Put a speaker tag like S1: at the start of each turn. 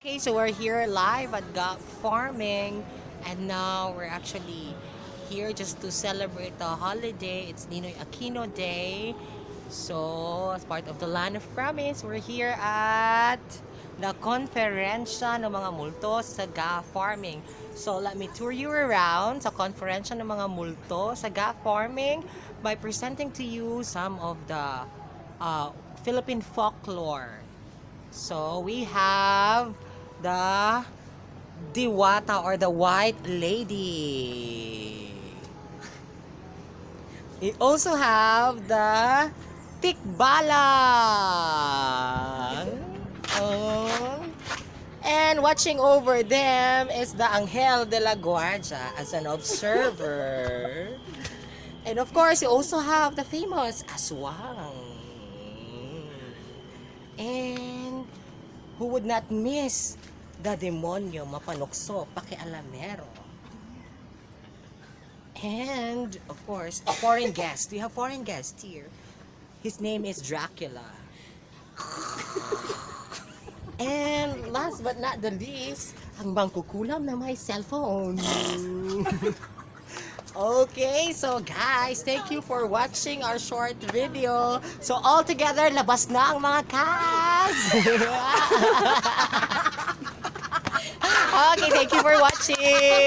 S1: Okay, so we're here live at GAP Farming, and now we're actually here just to celebrate the holiday. It's Ninoy Aquino Day. So, as part of the Land of Promise, we're here at the konferensya ng mga multo sa GAP Farming. So, let me tour you around sa konferensya ng mga multo sa GAP Farming by presenting to you some of the Philippine folklore. So we have the Diwata or the White Lady. We also have the Tikbalang. Oh. And watching over them is the Angel de la Guardia as an observer. And of course, you also have the famous Aswang. And who would not miss the demonyo mapanukso, pakialamero. And of course, a foreign guest. We have foreign guest here. His name is Dracula. And last but not the least, ang bangkukulam na may cellphone. Okay, so guys, thank you for watching our short video. So all together, labas na ang mga cats. Okay, thank you for watching.